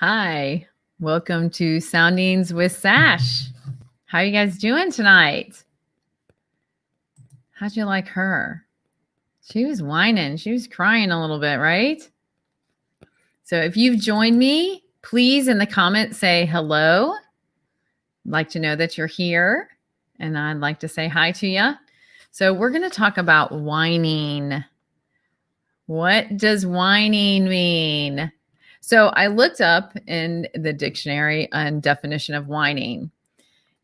Hi, welcome to Soundings with Sash. How you guys doing tonight? How'd you like her? She was whining. She was crying a little bit, right? So if you've joined me, please in the comments say hello. I'd like to know that you're here, and I'd like to say hi to you. So we're going to talk about whining. What does whining mean? So I looked up in the dictionary a definition of whining.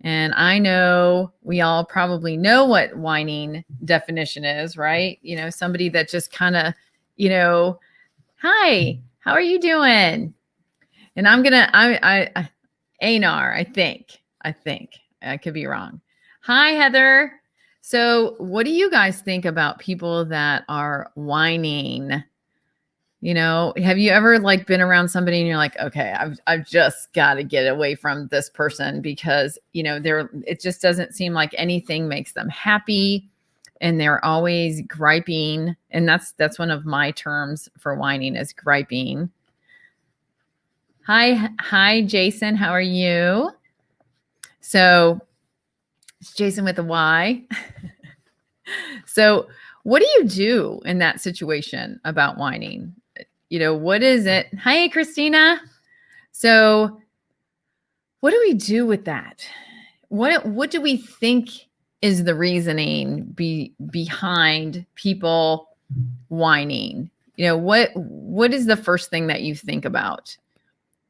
And I know we all probably know what whining definition is, right? Somebody that just kind of, hi, how are you doing? And Anar, I think I could be wrong. Hi, Heather. So what do you guys think about people that are whining? Have you ever been around somebody and you're like, okay, I've just got to get away from this person because, it just doesn't seem like anything makes them happy and they're always griping. And that's one of my terms for whining is griping. Hi, Jason. How are you? So it's Jason with a Y. So what do you do in that situation about whining? What is it? Hi, Christina. So what do we do with that? What do we think is the reasoning behind people whining? What is the first thing that you think about?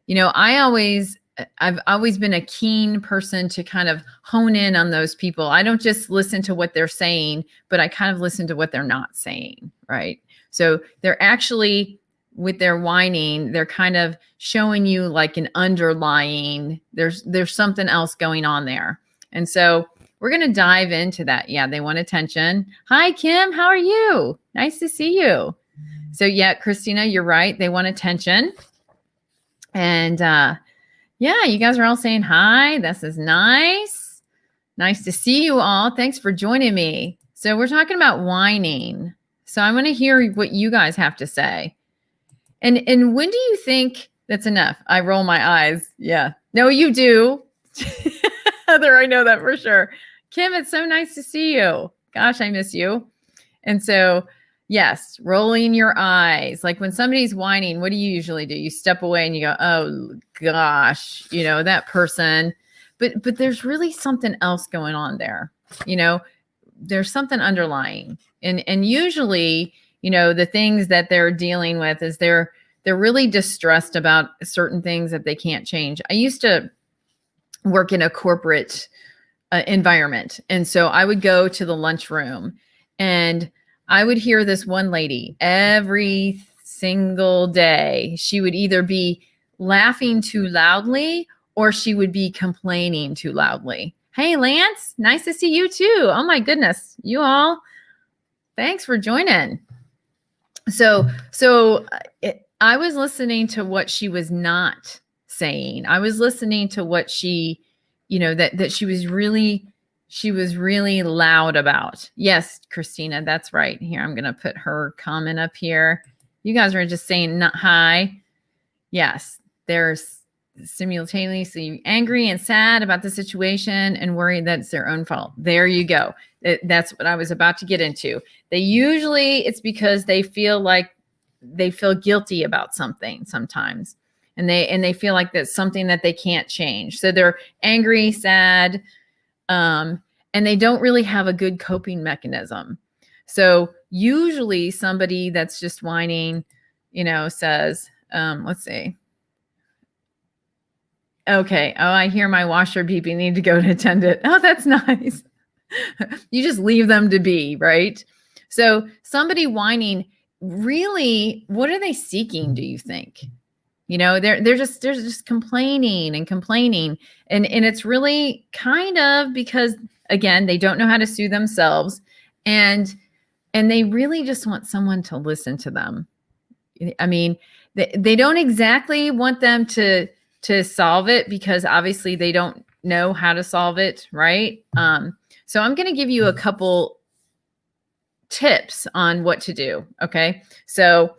I've always been a keen person to kind of hone in on those people. I don't just listen to what they're saying, but I kind of listen to what they're not saying, right? So they're actually, with their whining, they're kind of showing you like an underlying, there's something else going on there. And so we're going to dive into that. Yeah, they want attention. Hi, Kim. How are you? Nice to see you. So yeah, Christina, you're right. They want attention. And yeah, you guys are all saying hi. This is nice. Nice to see you all. Thanks for joining me. So we're talking about whining. So I want to hear what you guys have to say. And when do you think that's enough? I roll my eyes. Yeah. No, you do. Heather, I know that for sure. Kim, it's so nice to see you. Gosh, I miss you. And so, yes, rolling your eyes. Like when somebody's whining, what do you usually do? You step away and you go, oh gosh, that person. But there's really something else going on there. There's something underlying. And usually, the things that they're dealing with is they're really distressed about certain things that they can't change. I used to work in a corporate environment. And so I would go to the lunchroom and I would hear this one lady every single day. She would either be laughing too loudly or she would be complaining too loudly. Hey, Lance, nice to see you too. Oh my goodness, you all. Thanks for joining. So I was listening to what she was not saying. I was listening to what she, that she was really loud about. Yes, Christina, that's right. Here, I'm going to put her comment up here. You guys are just saying not hi. Yes, there's simultaneously angry and sad about the situation and worried that it's their own fault. There you go. That's what I was about to get into. It's because they feel guilty about something sometimes. And they feel like that's something that they can't change. So they're angry, sad, and they don't really have a good coping mechanism. So usually somebody that's just whining, says, let's see. Okay. Oh, I hear my washer beeping. Need to go and attend it. Oh, that's nice. You just leave them to be, right? So somebody whining, really, what are they seeking, do you think? They're just complaining and complaining. And it's really kind of because, again, they don't know how to soothe themselves. And they really just want someone to listen to them. I mean, they don't exactly want them to solve it because obviously they don't know how to solve it, right? So I'm going to give you a couple tips on what to do. Okay. So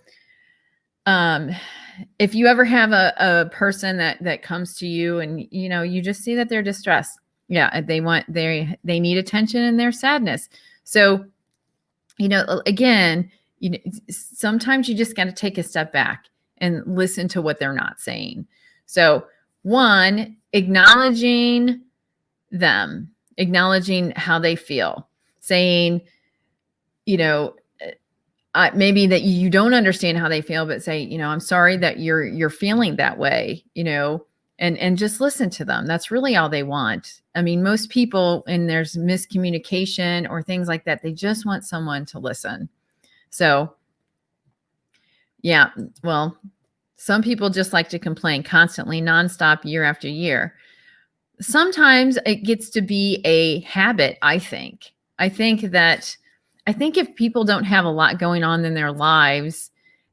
if you ever have a person that comes to you and, you just see that they're distressed. Yeah, they need attention in their sadness. So, again, sometimes you just got to take a step back and listen to what they're not saying. So, one, acknowledging them, acknowledging how they feel, saying, maybe that you don't understand how they feel, but say, I'm sorry that you're feeling that way, and just listen to them. That's really all they want. I mean, most people, and there's miscommunication or things like that, they just want someone to listen. So, yeah, well, some people just like to complain constantly, nonstop, year after year. Sometimes it gets to be a habit, I think. I think if people don't have a lot going on in their lives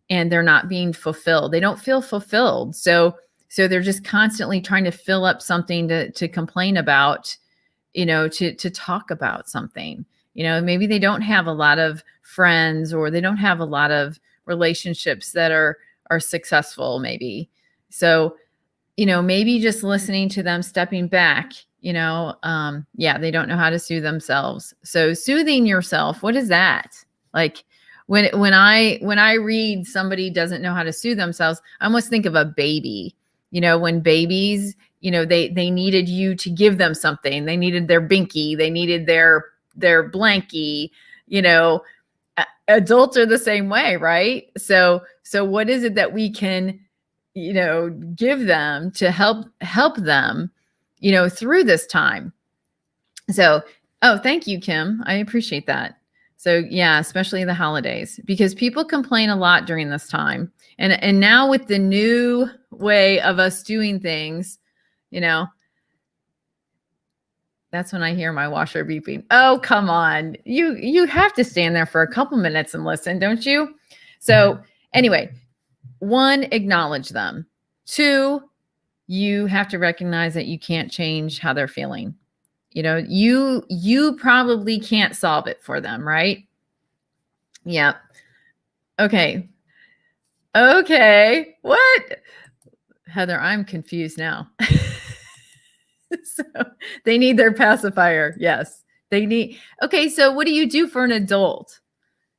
and they're not being fulfilled, they don't feel fulfilled. So they're just constantly trying to fill up something to complain about, to talk about something. Maybe they don't have a lot of friends, or they don't have a lot of relationships that are successful, maybe. So, maybe just listening to them, stepping back, they don't know how to soothe themselves. So soothing yourself, what is that? Like when I read somebody doesn't know how to soothe themselves, I almost think of a baby. When babies, they needed you to give them something. They needed their binky, they needed their blankie, adults are the same way, right? So what is it that we can, give them to help them, through this time? So, thank you, Kim. I appreciate that. So yeah, especially the holidays, because people complain a lot during this time. And now with the new way of us doing things, that's when I hear my washer beeping. Oh, come on. You have to stand there for a couple minutes and listen, don't you? So anyway, one, acknowledge them. Two, you have to recognize that you can't change how they're feeling. You probably can't solve it for them, right? Yeah. Okay. What? Heather, I'm confused now. So they need their pacifier. Yes, they need. Okay, so what do you do for an adult?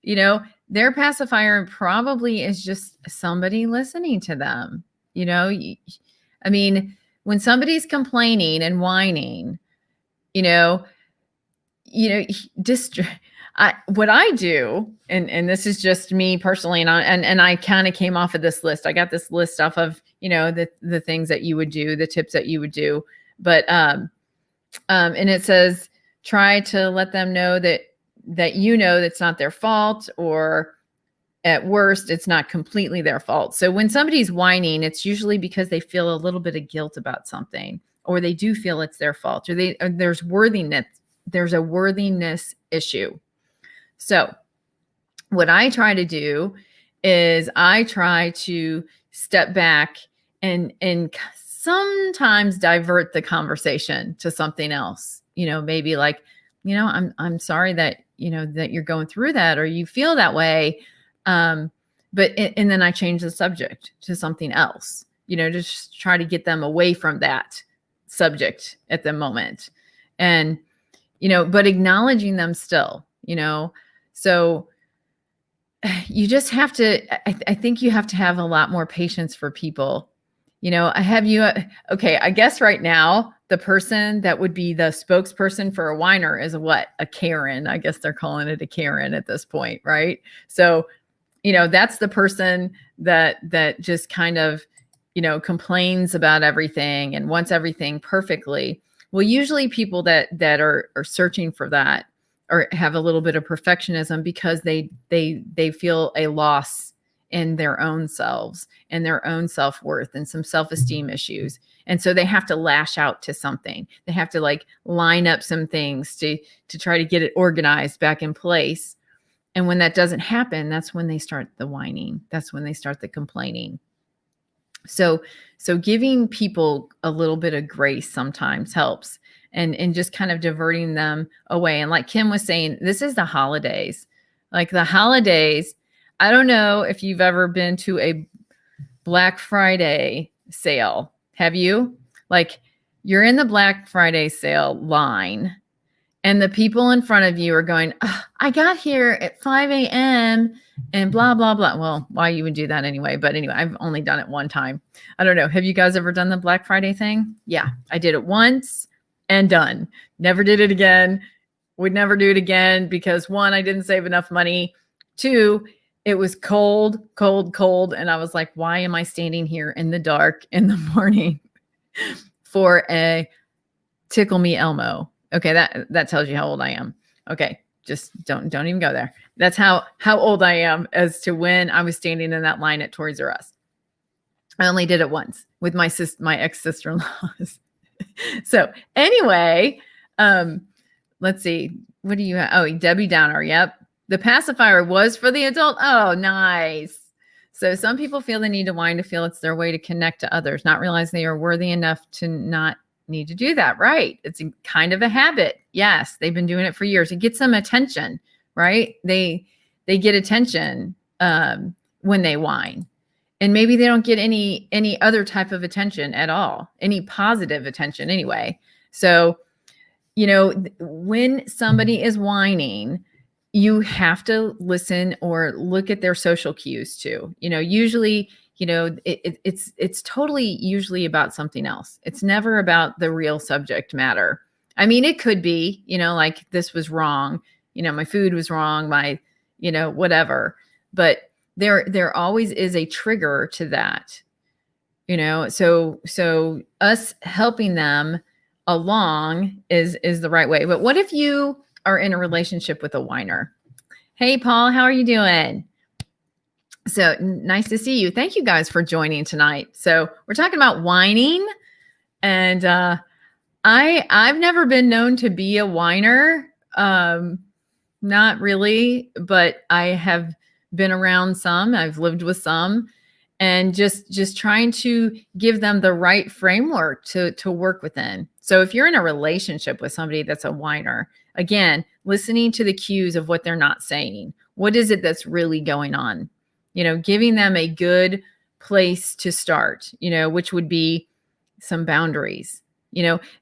Their pacifier probably is just somebody listening to them. I mean, when somebody's complaining and whining, what I do, and this is just me personally, and I kind of came off of this list. I got this list off of, the things that you would do, the tips that you would do. But, and it says, try to let them know that that's not their fault, or at worst, it's not completely their fault. So when somebody's whining, it's usually because they feel a little bit of guilt about something, or they do feel it's their fault, or there's worthiness. There's a worthiness issue. So what I try to do is I try to step back and sometimes divert the conversation to something else. Maybe like, I'm sorry that, that you're going through that, or you feel that way. And then I change the subject to something else, just try to get them away from that subject at the moment. And, but acknowledging them still, so you just have to, I think you have to have a lot more patience for people. Okay, I guess right now, the person that would be the spokesperson for a whiner is a Karen. I guess they're calling it a Karen at this point, right? So, that's the person that just kind of, complains about everything and wants everything perfectly. Well, usually people that are searching for that or have a little bit of perfectionism because they feel a loss in their own selves and their own self-worth and some self-esteem issues. And so they have to lash out to something. They have to like line up some things to try to get it organized back in place. And when that doesn't happen, that's when they start the whining. That's when they start the complaining. So giving people a little bit of grace sometimes helps, and just kind of diverting them away. And like Kim was saying, this is the holidays. Like the holidays, I don't know if you've ever been to a Black Friday sale. Have you? Like, you're in the Black Friday sale line, and the people in front of you are going, I got here at 5 a.m. and blah, blah, blah. Well, why you would do that anyway? But anyway, I've only done it one time. I don't know. Have you guys ever done the Black Friday thing? Yeah, I did it once and done. Never did it again. Would never do it again because 1, I didn't save enough money. 2, it was cold, cold, cold. And I was like, why am I standing here in the dark in the morning for a Tickle Me Elmo? Okay, that tells you how old I am. Okay, just don't even go there. That's how old I am as to when I was standing in that line at Toys R Us. I only did it once with my ex-sister-in-laws. So anyway, let's see. What do you have? Oh, Debbie Downer. Yep. The pacifier was for the adult. Oh, nice. So some people feel the need to whine to feel it's their way to connect to others, not realize they are worthy enough to not need to do that. Right. It's kind of a habit. Yes. They've been doing it for years. It gets them attention, right? They get attention when they whine. And maybe they don't get any other type of attention at all, any positive attention anyway. So, when somebody is whining, you have to listen or look at their social cues too. Usually, it's totally usually about something else. It's never about the real subject matter. I mean, it could be, like this was wrong, my food was wrong, my, whatever. But there always is a trigger to that, so us helping them along is the right way. But what if you are in a relationship with a whiner? Hey, Paul, how are you doing? So nice to see you. Thank you guys for joining tonight. So we're talking about whining, and I've never been known to be a whiner. Not really, but I have been around some. I've lived with some, and just trying to give them the right framework to work within. So if you're in a relationship with somebody that's a whiner, again, listening to the cues of what they're not saying. What is it that's really going on? Giving them a good place to start, which would be some boundaries.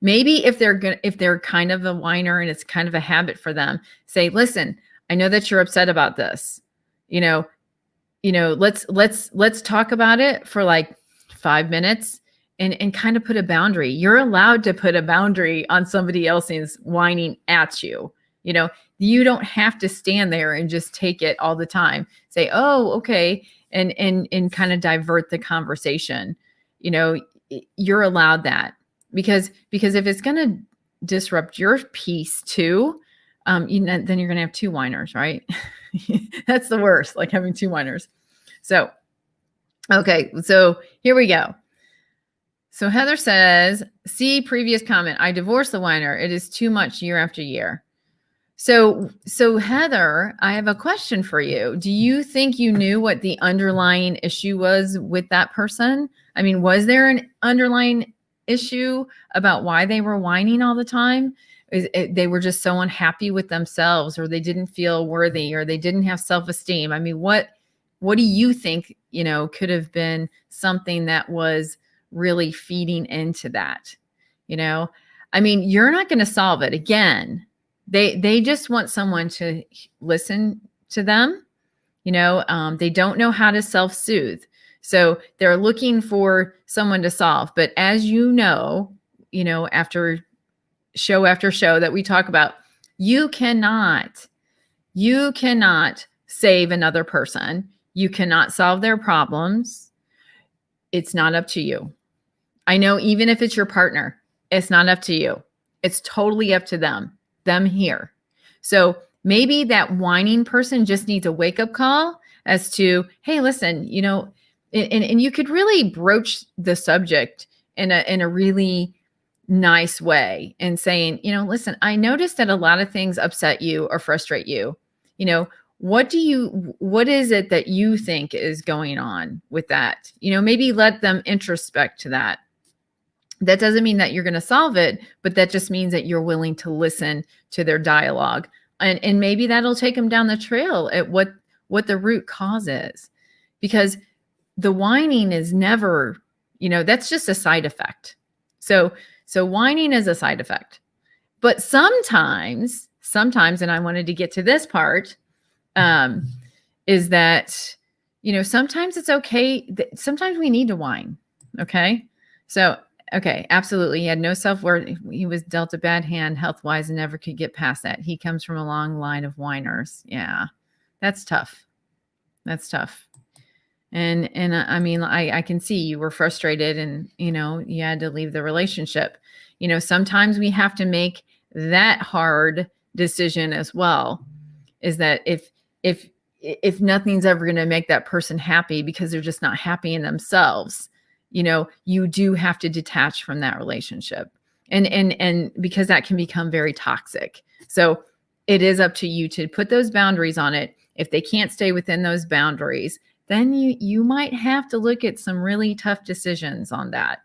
Maybe if they're kind of a whiner and it's kind of a habit for them, say, listen, I know that you're upset about this. Let's talk about it for like 5 minutes and kind of put a boundary. You're allowed to put a boundary on somebody else's whining at you. You don't have to stand there and just take it all the time. Say, oh, okay. And kind of divert the conversation. You're allowed that because if it's going to disrupt your peace too, then you're going to have 2 whiners, right? That's the worst, like having 2 whiners. So, okay. So here we go. So Heather says, see previous comment. I divorced the whiner. It is too much year after year. So Heather, I have a question for you. Do you think you knew what the underlying issue was with that person? I mean, was there an underlying issue about why they were whining all the time? They were just so unhappy with themselves, or they didn't feel worthy, or they didn't have self-esteem. I mean, what do you think, could have been something that was really feeding into that? I mean, you're not going to solve it. Again, they just want someone to listen to them. They don't know how to self-soothe. So they're looking for someone to solve. But as after show that we talk about, you cannot save another person. You cannot solve their problems. It's not up to you. I know, even if it's your partner, it's not up to you. It's totally up to them here. So maybe that whining person just needs a wake-up call as to, hey, listen, and you could really broach the subject in a really nice way and saying, listen, I noticed that a lot of things upset you or frustrate you. What is it that you think is going on with that? Maybe let them introspect to that. That doesn't mean that you're going to solve it, but that just means that you're willing to listen to their dialogue. And maybe that'll take them down the trail at what the root cause is. Because the whining is never, that's just a side effect. So whining is a side effect. But sometimes, and I wanted to get to this part, is that, sometimes it's okay. Sometimes we need to whine. Okay. So, okay. Absolutely. He had no self-worth. He was dealt a bad hand health-wise and never could get past that. He comes from a long line of whiners. Yeah. That's tough. That's tough. And I mean, I can see you were frustrated and, you had to leave the relationship. Sometimes we have to make that hard decision as well, is that if nothing's ever going to make that person happy because they're just not happy in themselves, you do have to detach from that relationship. And because that can become very toxic. So it is up to you to put those boundaries on it. If they can't stay within those boundaries, then you might have to look at some really tough decisions on that.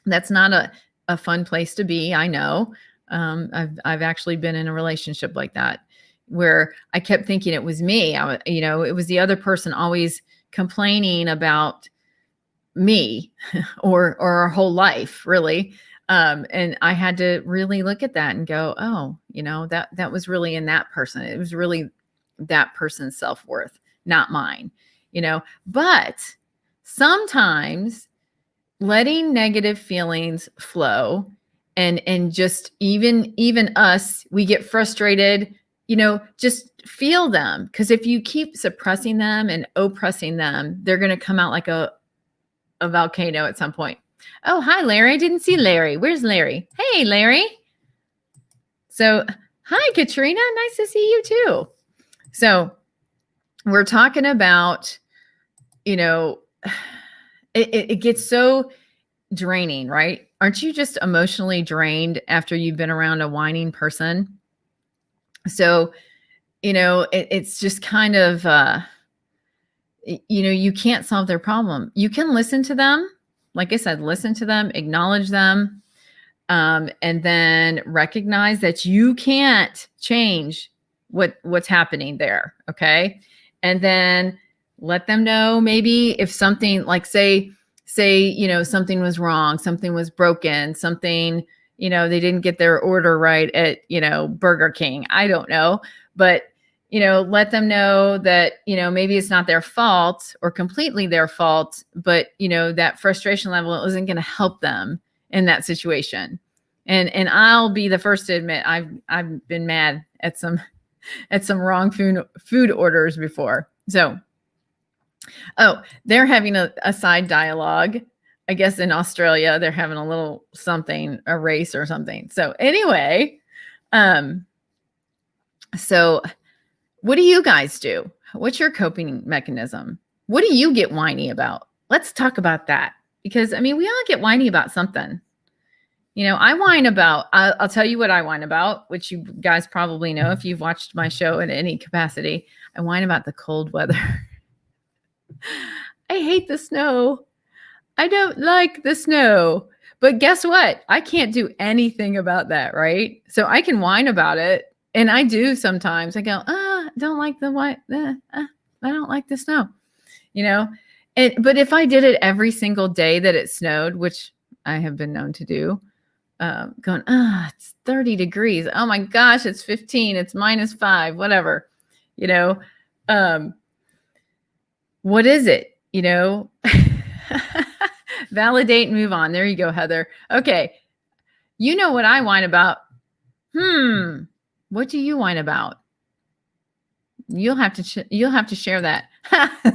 That's not a fun place to be. I know. I've actually been in a relationship like that where I kept thinking it was me. It was the other person always complaining about me or our whole life, really. And I had to really look at that and go, oh, that was really in that person. It was really that person's self-worth, not mine, but sometimes letting negative feelings flow and just even us, we get frustrated, just feel them. Because if you keep suppressing them and oppressing them, they're going to come out like a volcano at some point. Oh, hi, Larry. I didn't see Larry. Where's Larry? Hey, Larry. So, hi, Katrina. Nice to see you too. So we're talking about, it gets so draining, right? Aren't you just emotionally drained after you've been around a whining person? So, it's just kind of, you can't solve their problem. You can listen to them. Like I said, listen to them, acknowledge them, and then recognize that you can't change what's happening there. Okay. And then let them know, maybe if something, like say, something was wrong, something was broken, something, they didn't get their order right at, Burger King. I don't know, but, let them know that, maybe it's not their fault or completely their fault, but, that frustration level isn't going to help them in that situation. And I'll be the first to admit I've been mad at some wrong food orders before. So, they're having a side dialogue. I guess in Australia, they're having a little something, a race or something. So anyway, so what do you guys do? What's your coping mechanism? What do you get whiny about? Let's talk about that, because we all get whiny about something. I whine about, I'll tell you what I whine about, which you guys probably know if you've watched my show in any capacity. I whine about the cold weather. I hate the snow. I don't like the snow. But guess what? I can't do anything about that, right? So I can whine about it. And I do sometimes. I go, I don't like I don't like the snow, But if I did it every single day that it snowed, which I have been known to do, going, it's 30 degrees. Oh my gosh, it's 15. It's -5, whatever, what is it? Validate and move on. There you go, Heather. Okay. You know what I whine about? What do you whine about? You'll have to share that.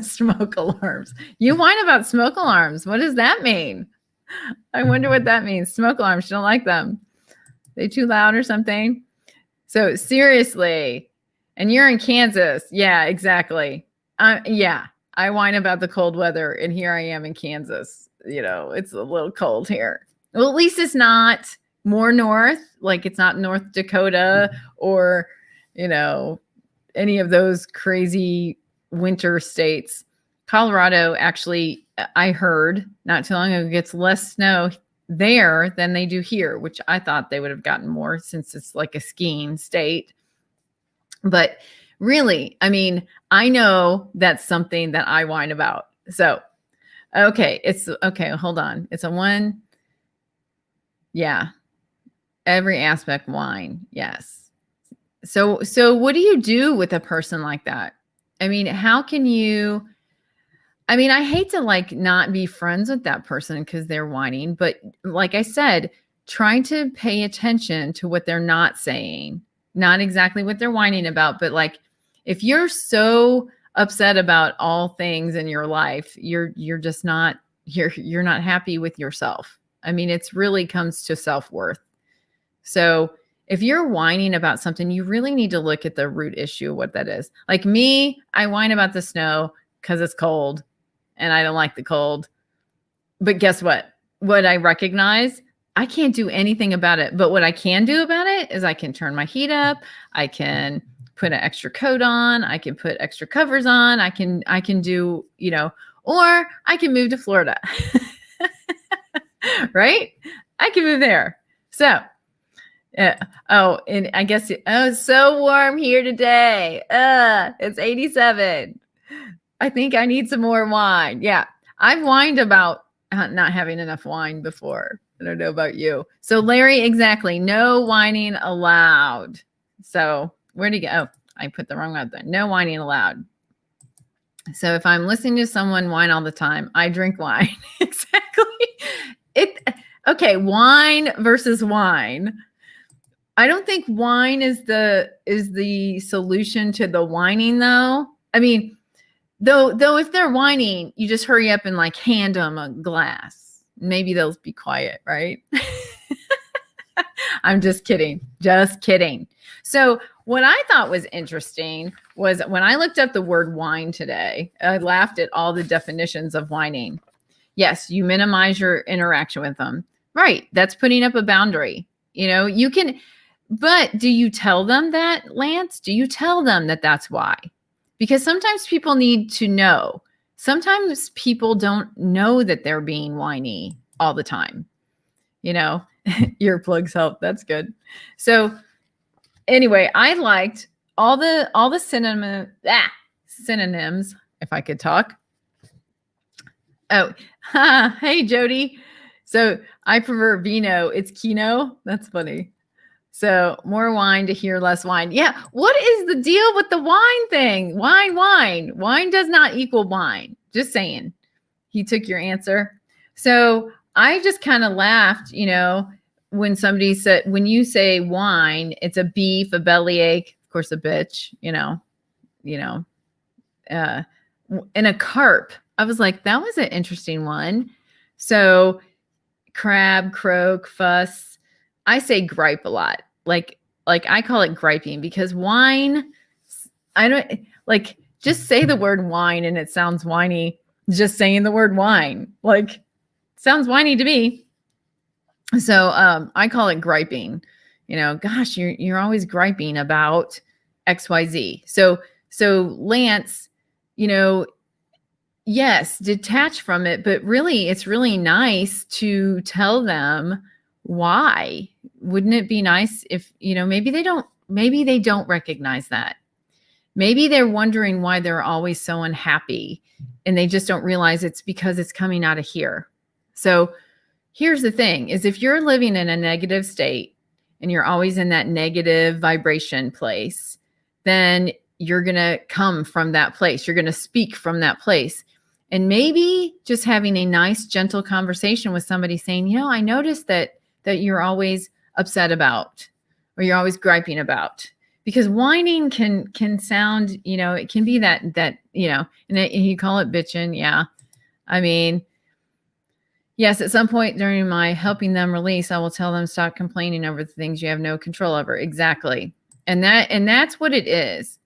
Smoke alarms. You whine about smoke alarms. What does that mean? I wonder what that means. Smoke alarms. You don't like them. They too loud or something? So seriously, and you're in Kansas. Yeah, exactly. Yeah, I whine about the cold weather, and here I am in Kansas. It's a little cold here. Well, at least it's not more north, like it's not North Dakota or, any of those crazy winter states. Colorado, actually, I heard not too long ago, gets less snow there than they do here, which I thought they would have gotten more since it's like a skiing state. But really, I know that's something that I whine about. So Okay. It's okay. Hold on. It's a one. Yeah. Every aspect whine. Yes. So what do you do with a person like that? I mean, how can you, I mean, I hate to like not be friends with that person because they're whining, but like I said, trying to pay attention to what they're not saying, not exactly what they're whining about, but like if you're so upset about all things in your life, you're just not you're not happy with yourself. I mean, it's really comes to self-worth. So if you're whining about something, you really need to look at the root issue of what that is. Like me, I whine about the snow because it's cold and I don't like the cold. But guess what? What I recognize, I can't do anything about it. But what I can do about it is I can turn my heat up. I can put an extra coat on. I can put extra covers on. I can do, or I can move to Florida. Right? I can move there. So, and I guess it's so warm here today. It's 87. I think I need some more wine. Yeah. I've whined about not having enough wine before. I don't know about you. So Larry, exactly. No whining allowed. So where'd he go? Oh, I put the wrong one there. No whining allowed. So if I'm listening to someone whine all the time, I drink wine. Exactly. Okay. Wine versus wine. I don't think wine is the solution to the whining though. I mean, though if they're whining, you just hurry up and like hand them a glass. Maybe they'll be quiet, right? I'm just kidding. Just kidding. So what I thought was interesting was when I looked up the word whine today, I laughed at all the definitions of whining. Yes, you minimize your interaction with them. Right. That's putting up a boundary. You can, but do you tell them that, Lance? Do you tell them that that's why? Because sometimes people need to know. Sometimes people don't know that they're being whiny all the time. Earplugs help. That's good. So anyway, I liked all the synonyms, if I could talk. Oh, hey, Jody. So I prefer vino. It's Kino. That's funny. So more wine to hear less wine. Yeah. What is the deal with the wine thing? Wine. Wine does not equal wine. Just saying. He took your answer. So I just kind of laughed, when somebody said, when you say wine, it's a beef, a bellyache, of course, a bitch, and a carp. I was like, that was an interesting one. So crab, croak, fuss. I say gripe a lot. Like I call it griping because wine, I don't like just say the word wine and it sounds whiny. Just saying the word wine, like sounds whiny to me. So I call it griping. Gosh, you're always griping about XYZ. So Lance, yes, detach from it, but really it's really nice to tell them why. Wouldn't it be nice if, maybe they don't recognize that. Maybe they're wondering why they're always so unhappy and they just don't realize it's because it's coming out of here. So here's the thing is if you're living in a negative state and you're always in that negative vibration place, then you're going to come from that place. You're going to speak from that place. And maybe just having a nice, gentle conversation with somebody saying, I noticed that you're always upset about, or you're always griping about, because whining can sound, it can be that, and you call it bitching. Yeah. I mean, yes, at some point during my helping them release, I will tell them stop complaining over the things you have no control over. Exactly. And that's what it is.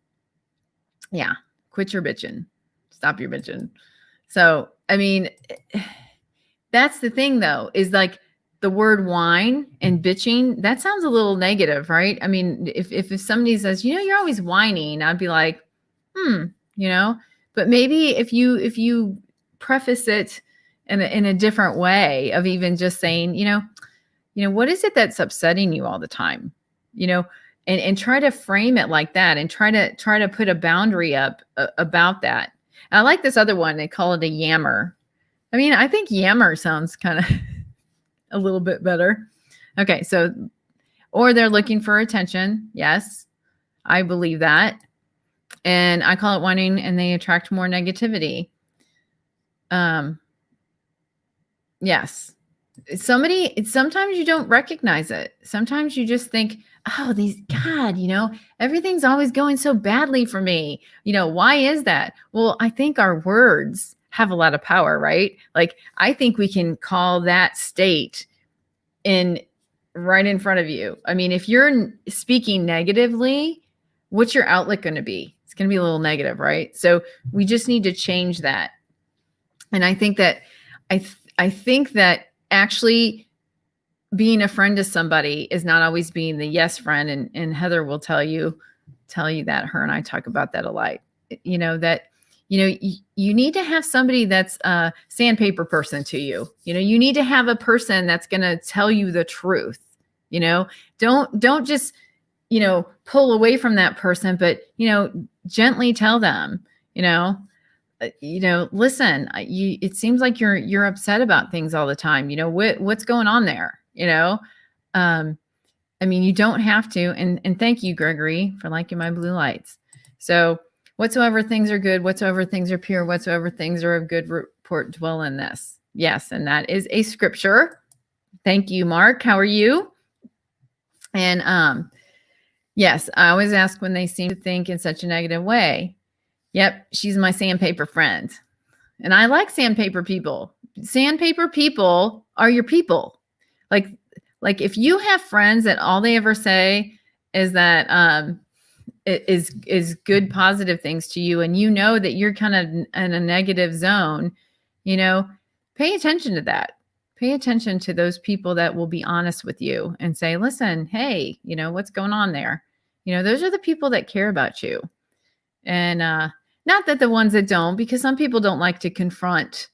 Yeah. Quit your bitching. Stop your bitching. So, I mean, that's the thing though, is like the word whine and bitching, that sounds a little negative, right? I mean, if somebody says, you're always whining, I'd be like, but maybe if you preface it in a different way of even just saying, what is it that's upsetting you all the time, and try to frame it like that and try to put a boundary up about that. And I like this other one. They call it a yammer. I mean, I think yammer sounds kind of a little bit better. Okay, so, or they're looking for attention. Yes, I believe that. And I call it whining, and they attract more negativity. Yes. Sometimes you don't recognize it. Sometimes you just think, oh, God, everything's always going so badly for me. Why is that? Well, I think our words have a lot of power, right? Like, I think we can call that state right in front of you. I mean, if you're speaking negatively, what's your outlook going to be? It's going to be a little negative, right? So we just need to change that. And I think that I think that actually being a friend to somebody is not always being the yes friend. And Heather will tell you that. Her and I talk about that a lot. You need to have somebody that's a sandpaper person to you. You need to have a person that's going to tell you the truth. Don't just, pull away from that person, but, gently tell them, listen, it seems like you're upset about things all the time. What's going on there? I mean, you don't have to. And thank you, Gregory, for liking my blue lights. So whatsoever things are good, whatsoever things are pure, whatsoever things are of good report, dwell in this. Yes. And that is a scripture. Thank you, Mark. How are you? And, yes, I always ask when they seem to think in such a negative way. Yep, she's my sandpaper friend. And I like sandpaper people. Sandpaper people are your people. Like if you have friends that all they ever say is that is good, positive things to you, and that you're kind of in a negative zone, pay attention to that. Pay attention to those people that will be honest with you and say, listen, hey, what's going on there? Those are the people that care about you. And not that the ones that don't, because some people don't like to confront.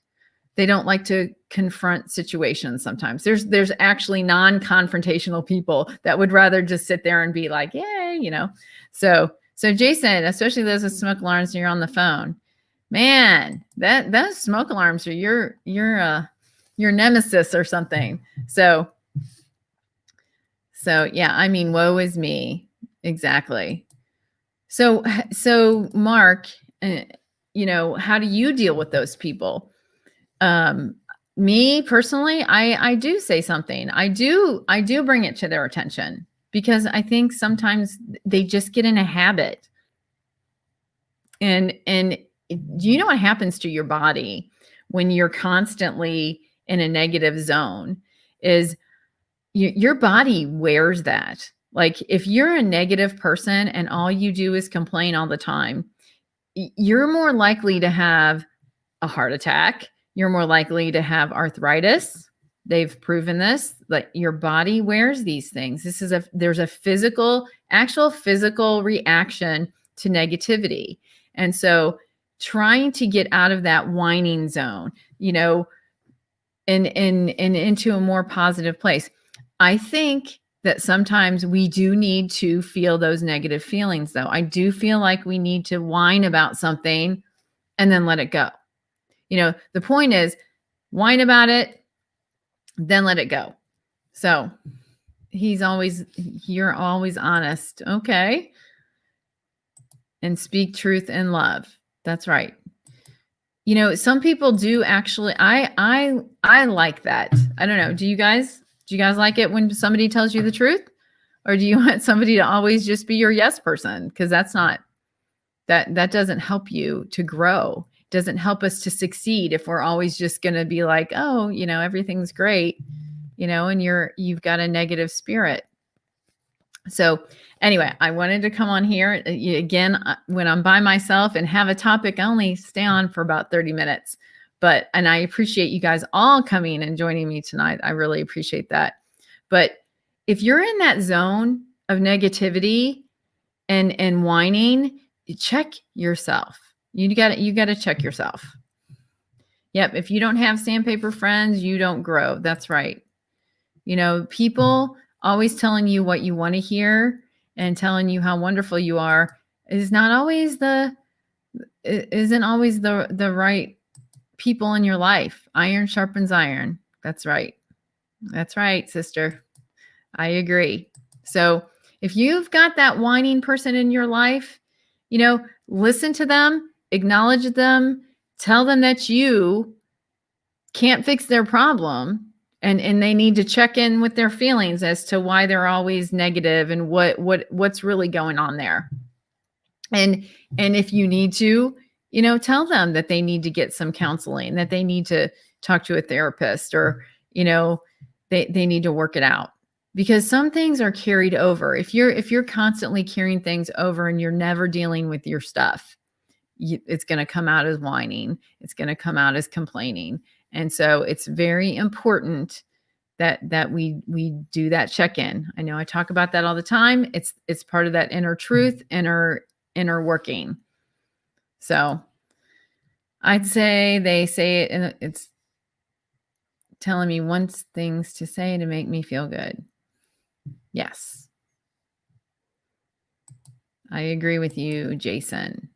They don't like to confront situations sometimes. There's actually non-confrontational people that would rather just sit there and be like, yay, So Jason, especially those with smoke alarms and you're on the phone, man, those smoke alarms are your nemesis or something. So yeah, I mean, woe is me. Exactly. So Mark, how do you deal with those people? Me personally, I do say something. I do bring it to their attention, because I think sometimes they just get in a habit. And do you know what happens to your body when you're constantly in a negative zone? Is your body wears that. Like, if you're a negative person and all you do is complain all the time, you're more likely to have a heart attack. You're more likely to have arthritis. They've proven this, that your body wears these things. There's a actual physical reaction to negativity. And so trying to get out of that whining zone, and into a more positive place. I think that sometimes we do need to feel those negative feelings, though. I do feel like we need to whine about something and then let it go. The point is, whine about it, then let it go. So you're always honest. Okay. And speak truth in love. That's right. Some people do actually, I like that. I don't know. Do you guys like it when somebody tells you the truth? Or do you want somebody to always just be your yes person? Because that doesn't help you to grow. It doesn't help us to succeed if we're always just going to be like, oh, everything's great, and you've got a negative spirit. So anyway, I wanted to come on here again when I'm by myself and have a topic. I only stay on for about 30 minutes. And I appreciate you guys all coming and joining me tonight. I really appreciate that. But if you're in that zone of negativity and whining, check yourself. You got to check yourself. Yep. If you don't have sandpaper friends, you don't grow. That's right. People always telling you what you want to hear and telling you how wonderful you are isn't always the right people in your life. Iron sharpens iron. That's right. That's right, sister. I agree. So if you've got that whining person in your life, listen to them, acknowledge them, tell them that you can't fix their problem, and they need to check in with their feelings as to why they're always negative and what's really going on there. And if you need to, tell them that they need to get some counseling, that they need to talk to a therapist, or they need to work it out, because some things are carried over. If you're constantly carrying things over and you're never dealing with your stuff, it's going to come out as whining. It's going to come out as complaining. And so it's very important that we do that check-in. I know I talk about that all the time. It's part of that inner truth, inner working. So I'd say they say it, and it's telling me once things to say to make me feel good. Yes. I agree with you, Jason.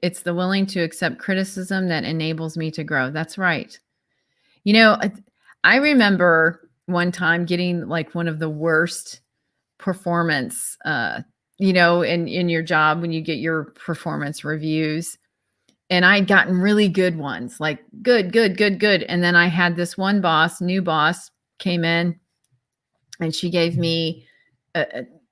It's the willing to accept criticism that enables me to grow. That's right. I remember one time getting like one of the worst performance, in your job when you get your performance reviews. And I'd gotten really good ones, like good. And then I had this one new boss came in, and she gave me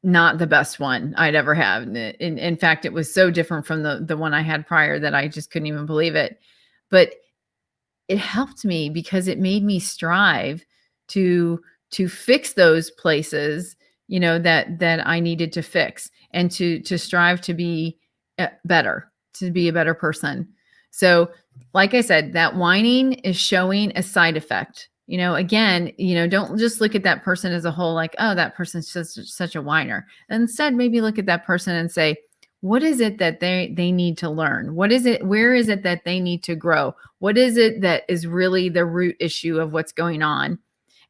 not the best one I'd ever had. In fact, it was so different from the one I had prior that I just couldn't even believe it. But it helped me because it made me strive to fix those places, that I needed to fix, and to strive to be better, to be a better person. So, like I said, that whining is showing a side effect. Again, don't just look at that person as a whole, like, oh, that person's just such a whiner. Instead, maybe look at that person and say, what is it that they need to learn? Where is it that they need to grow? What is it that is really the root issue of what's going on?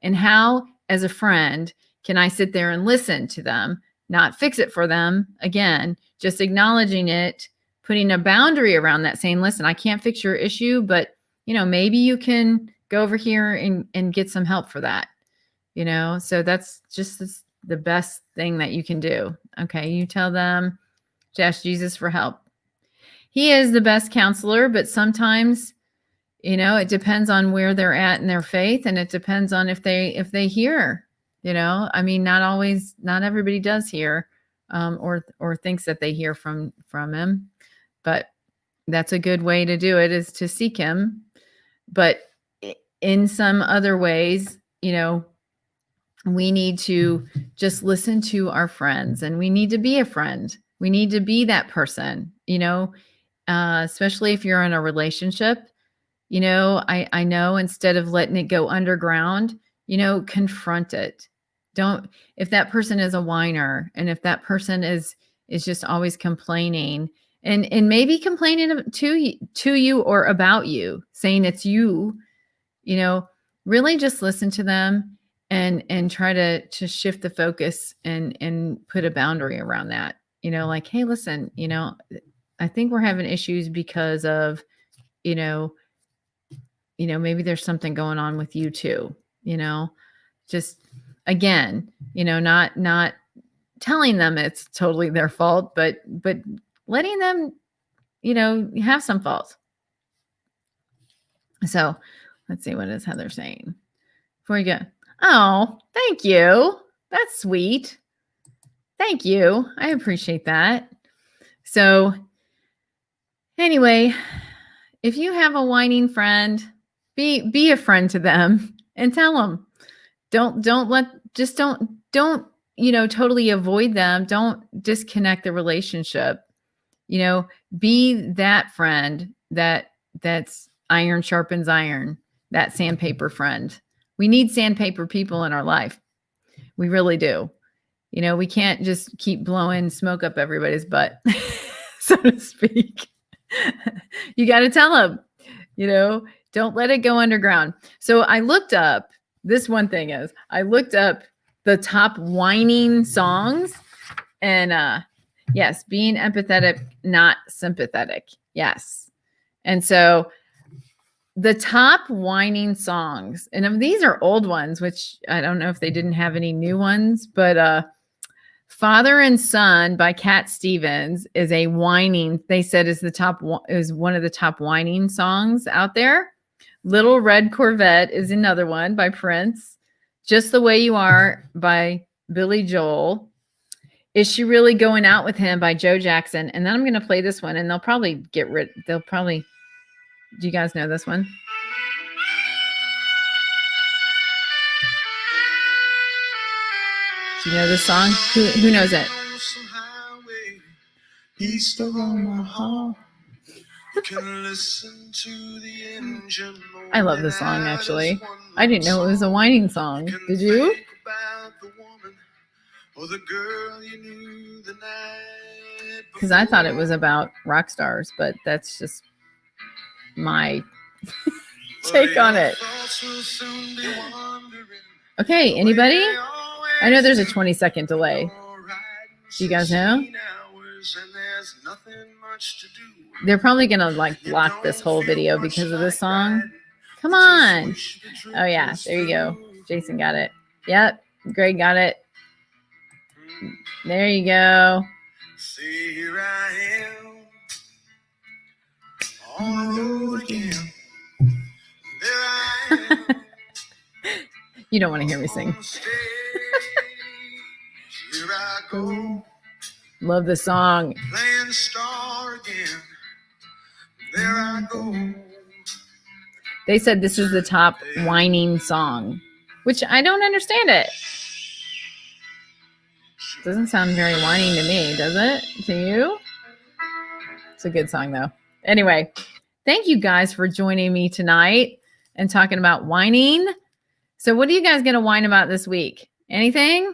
And how, as a friend, can I sit there and listen to them, not fix it for them? Again, just acknowledging it, putting a boundary around that, saying, listen, I can't fix your issue, but, maybe you can go over here and get some help for that. So that's just the best thing that you can do. Okay. You tell them to ask Jesus for help. He is the best counselor, but sometimes, it depends on where they're at in their faith, and it depends on if they hear, not everybody does hear, or thinks that they hear from him, but that's a good way to do it, is to seek him. But in some other ways, we need to just listen to our friends, and we need to be a friend. We need to be that person, especially if you're in a relationship. I know, instead of letting it go underground, confront it. If that person is a whiner, and if that person is just always complaining, and maybe complaining to you or about you, saying it's you, really just listen to them and try to shift the focus and put a boundary around that. Like, hey, listen, I think we're having issues because of, maybe there's something going on with you too, just, again, not telling them it's totally their fault, but letting them, have some fault. So let's see, what is Heather saying before we go? Oh, thank you. That's sweet. Thank you. I appreciate that. So anyway, if you have a whining friend, be a friend to them and tell them. Don't totally avoid them. Don't disconnect the relationship. Be that friend that's iron sharpens iron, that sandpaper friend. We need sandpaper people in our life. We really do. We can't just keep blowing smoke up everybody's butt, so to speak. You got to tell them, don't let it go underground. So I looked up the top whining songs, and yes, being empathetic, not sympathetic. Yes. And so the top whining songs, and these are old ones, which I don't know if they didn't have any new ones, but Father and Son by Cat Stevens is a whining, they said is one of the top whining songs out there. Little Red Corvette is another one by Prince. Just the Way You Are by Billy Joel. Is She Really Going Out with Him by Joe Jackson. And then I'm going to play this one, and they'll probably do you guys know this one? Do you know this song? Who knows it? East of Omaha. You can listen to the engine. I love this song, actually. I didn't know it was a whining song. Did you? Because I thought it was about rock stars, but that's just my take on it. Okay, anybody? I know there's a 20-second delay. Do you guys know? They're probably going to like block this whole video because of this song. Come on. Oh, yeah. There you go. Jason got it. Yep. Greg got it. There you go. See, here I am on the road again. There I am. You don't want to hear me sing. Here I go. Love the song. Playing star again. There I go. They said this is the top whining song, which I don't understand it. Doesn't sound very whining to me, does it? To you? It's a good song, though. Anyway, thank you guys for joining me tonight and talking about whining. So what are you guys going to whine about this week? Anything?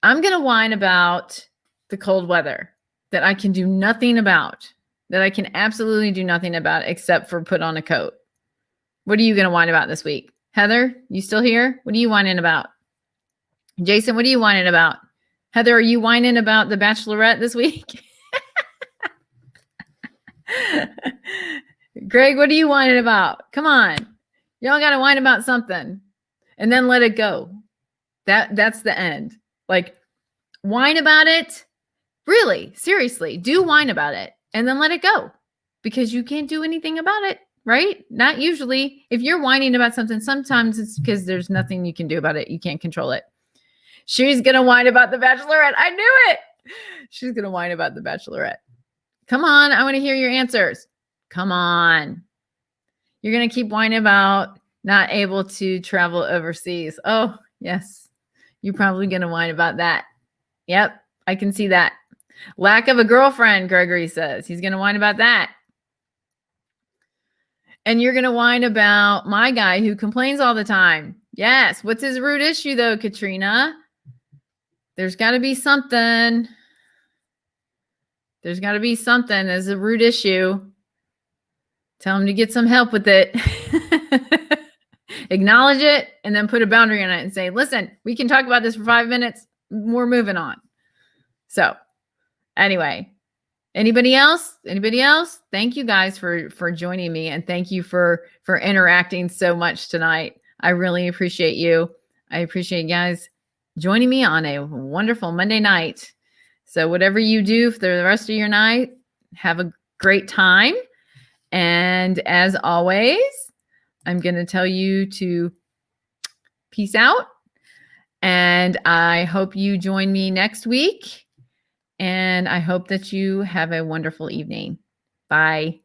I'm going to whine about the cold weather that I can do nothing about, that I can absolutely do nothing about except for put on a coat. What are you going to whine about this week? Heather, you still here? What are you whining about? Jason, what are you whining about? Heather, are you whining about the Bachelorette this week? Greg, what are you whining about? Come on. Y'all got to whine about something and then let it go. That's the end. Like, whine about it. Really, seriously, do whine about it and then let it go because you can't do anything about it, right? Not usually. If you're whining about something, sometimes it's because there's nothing you can do about it. You can't control it. She's going to whine about the Bachelorette. I knew it. She's going to whine about the Bachelorette. Come on. I want to hear your answers. Come on. You're going to keep whining about not able to travel overseas. Oh, yes. You're probably going to whine about that. Yep. I can see that. Lack of a girlfriend, Gregory says. He's going to whine about that. And you're going to whine about my guy who complains all the time. Yes. What's his root issue, though, Katrina? There's got to be something. There's got to be something as a root issue. Tell him to get some help with it. Acknowledge it and then put a boundary on it and say, listen, we can talk about this for 5 minutes. We're moving on. So anyway, anybody else? Anybody else? Thank you guys for joining me. And thank you for interacting so much tonight. I really appreciate you. I appreciate you guys joining me on a wonderful Monday night. So whatever you do for the rest of your night, have a great time. And as always, I'm going to tell you to peace out. And I hope you join me next week. And I hope that you have a wonderful evening. Bye.